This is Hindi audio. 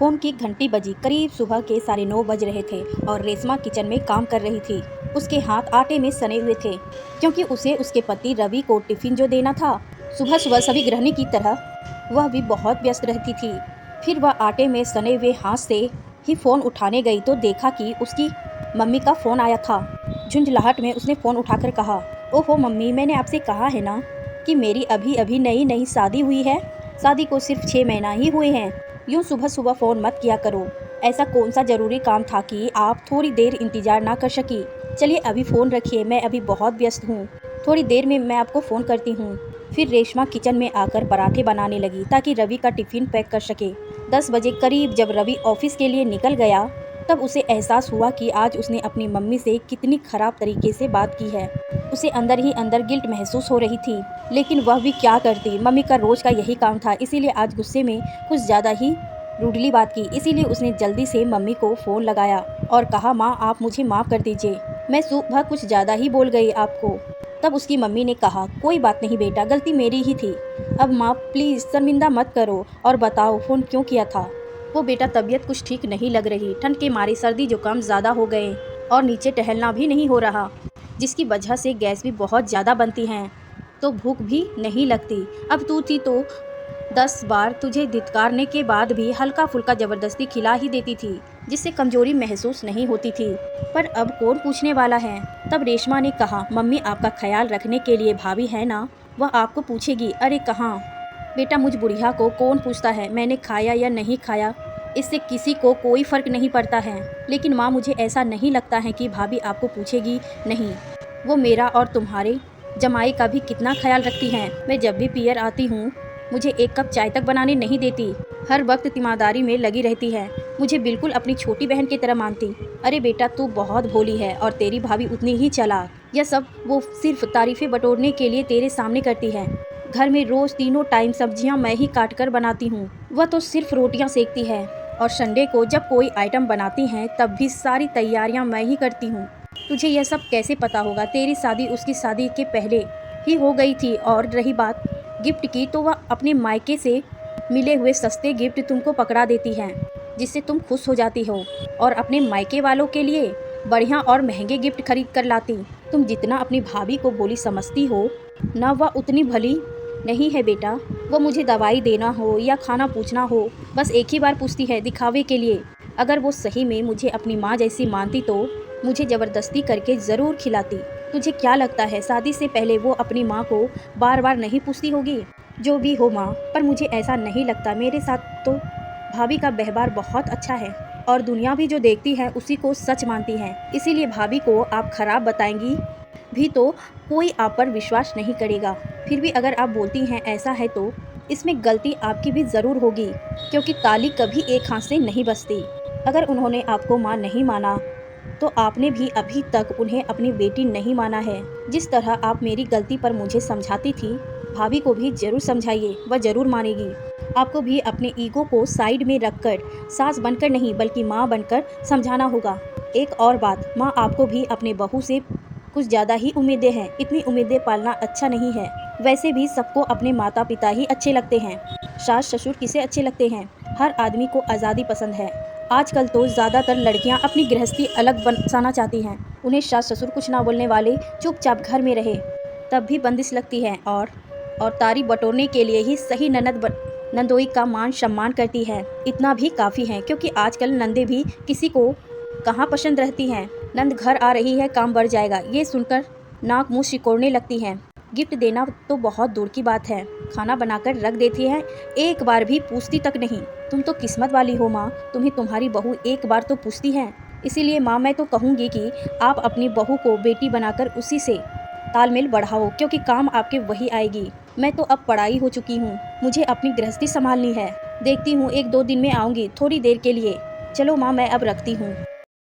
फ़ोन की घंटी बजी। करीब सुबह के 9:30 बज रहे थे और रेशमा किचन में काम कर रही थी। उसके हाथ आटे में सने हुए थे क्योंकि उसे उसके पति रवि को टिफ़िन जो देना था। सुबह सुबह सभी गृहिणी की तरह वह भी बहुत व्यस्त रहती थी। फिर वह आटे में सने हुए हाथ से ही फ़ोन उठाने गई तो देखा कि उसकी मम्मी का फ़ोन आया था। झुंझलाहट में उसने फ़ोन उठाकर कहा, ओहो मम्मी, मैंने आपसे कहा है ना कि मेरी अभी अभी नई नई शादी हुई है। शादी को सिर्फ 6 महीना ही हुए हैं। यूँ सुबह सुबह फ़ोन मत किया करो। ऐसा कौन सा ज़रूरी काम था कि आप थोड़ी देर इंतज़ार ना कर सकी। चलिए अभी फ़ोन रखिए, मैं अभी बहुत व्यस्त हूँ। थोड़ी देर में मैं आपको फ़ोन करती हूँ। फिर रेशमा किचन में आकर पराठे बनाने लगी ताकि रवि का टिफ़िन पैक कर सके। 10 बजे करीब जब रवि ऑफिस के लिए निकल गया तब उसे एहसास हुआ कि आज उसने अपनी मम्मी से कितनी ख़राब तरीके से बात की है। उसे अंदर ही अंदर गिल्ट महसूस हो रही थी, लेकिन वह भी क्या करती। मम्मी का रोज़ का यही काम था, इसीलिए आज गुस्से में कुछ ज़्यादा ही रूडली बात की। इसीलिए उसने जल्दी से मम्मी को फ़ोन लगाया और कहा, माँ आप मुझे माफ़ कर दीजिए, मैं सुबह कुछ ज़्यादा ही बोल गई आपको। तब उसकी मम्मी ने कहा, कोई बात नहीं बेटा, गलती मेरी ही थी। अब माँ प्लीज़ शर्मिंदा मत करो और बताओ फ़ोन क्यों किया था। वो बेटा तबीयत कुछ ठीक नहीं लग रही, ठंड के मारे सर्दी जुकाम ज़्यादा हो गए और नीचे टहलना भी नहीं हो रहा, जिसकी वजह से गैस भी बहुत ज़्यादा बनती हैं तो भूख भी नहीं लगती। अब तू थी तो 10 बार तुझे धिक्कारने के बाद भी हल्का फुल्का ज़बरदस्ती खिला ही देती थी, जिससे कमजोरी महसूस नहीं होती थी। पर अब कौन पूछने वाला है। तब रेशमा ने कहा, मम्मी आपका ख्याल रखने के लिए भाभी है ना, वह आपको पूछेगी। अरे कहाँ बेटा, मुझ बुढ़िया को कौन पूछता है मैंने खाया या नहीं खाया, इससे किसी को कोई फ़र्क नहीं पड़ता है। लेकिन माँ मुझे ऐसा नहीं लगता है कि भाभी आपको पूछेगी नहीं। वो मेरा और तुम्हारे जमाई का भी कितना ख्याल रखती हैं। मैं जब भी पियर आती हूँ मुझे एक कप चाय तक बनाने नहीं देती, हर वक्त तीमारदारी में लगी रहती है, मुझे बिल्कुल अपनी छोटी बहन की तरह मानती। अरे बेटा तू बहुत भोली है और तेरी भाभी उतनी ही चालाक। यह सब वो सिर्फ तारीफ़ें बटोरने के लिए तेरे सामने करती है। घर में रोज़ तीनों टाइम सब्जियां मैं ही काट कर बनाती हूँ, वह तो सिर्फ रोटियां सेकती है। और संडे को जब कोई आइटम बनाती हैं तब भी सारी तैयारियां मैं ही करती हूँ। तुझे यह सब कैसे पता होगा, तेरी शादी उसकी शादी के पहले ही हो गई थी। और रही बात गिफ्ट की तो वह अपने मायके से मिले हुए सस्ते गिफ्ट तुमको पकड़ा देती हैं, जिससे तुम खुश हो जाती हो और अपने मायके वालों के लिए बढ़िया और महंगे गिफ्ट खरीद कर लाती। तुम जितना अपनी भाभी को भोली समझती हो न, वह उतनी भली नहीं है बेटा। वो मुझे दवाई देना हो या खाना पूछना हो बस एक ही बार पूछती है, दिखावे के लिए। अगर वो सही में मुझे अपनी माँ जैसी मानती तो मुझे ज़बरदस्ती करके ज़रूर खिलाती। तुझे क्या लगता है शादी से पहले वो अपनी माँ को बार बार नहीं पूछती होगी। जो भी हो माँ, पर मुझे ऐसा नहीं लगता। मेरे साथ तो भाभी का व्यवहार बहुत अच्छा है और दुनिया भी जो देखती है उसी को सच मानती है। इसीलिए भाभी को आप खराब बताएंगी भी तो कोई आप पर विश्वास नहीं करेगा। फिर भी अगर आप बोलती हैं ऐसा है तो इसमें गलती आपकी भी ज़रूर होगी, क्योंकि ताली कभी एक हाथ से नहीं बजती। अगर उन्होंने आपको माँ नहीं माना तो आपने भी अभी तक उन्हें अपनी बेटी नहीं माना है। जिस तरह आप मेरी गलती पर मुझे समझाती थी, भाभी को भी ज़रूर समझाइए, वह ज़रूर मानेगी। आपको भी अपने ईगो को साइड में रखकर सास बनकर नहीं बल्कि माँ बनकर समझाना होगा। एक और बात, माँ आपको भी अपने बहू से कुछ ज़्यादा ही उम्मीदें हैं। इतनी उम्मीदें पालना अच्छा नहीं है। वैसे भी सबको अपने माता पिता ही अच्छे लगते हैं, सास ससुर किसे अच्छे लगते हैं। हर आदमी को आज़ादी पसंद है। आजकल तो ज़्यादातर लड़कियां अपनी गृहस्थी अलग बसाना चाहती हैं। उन्हें सास ससुर कुछ ना बोलने वाले, चुपचाप घर में रहे, तब भी बंदिश लगती है और तारीफ बटोरने के लिए ही सही नंदोई का मान सम्मान करती है। इतना भी काफ़ी है, क्योंकि आजकल नंदे भी किसी को कहाँ पसंद रहती हैं। नंद घर आ रही है, काम बढ़ जाएगा, ये सुनकर नाक मुँह सिकोड़ने लगती हैं। गिफ्ट देना तो बहुत दूर की बात है, खाना बनाकर रख देती है, एक बार भी पूछती तक नहीं। तुम तो किस्मत वाली हो माँ, तुम्हें तुम्हारी बहू एक बार तो पूछती है। इसीलिए माँ मैं तो कहूँगी कि आप अपनी बहू को बेटी बनाकर उसी से तालमेल बढ़ाओ, क्योंकि काम आपके वही आएगी। मैं तो अब पढ़ाई हो चुकी हूँ, मुझे अपनी गृहस्थी संभालनी है। देखती हूँ 1-2 दिन में आऊँगी थोड़ी देर के लिए। चलो माँ मैं अब रखती हूँ।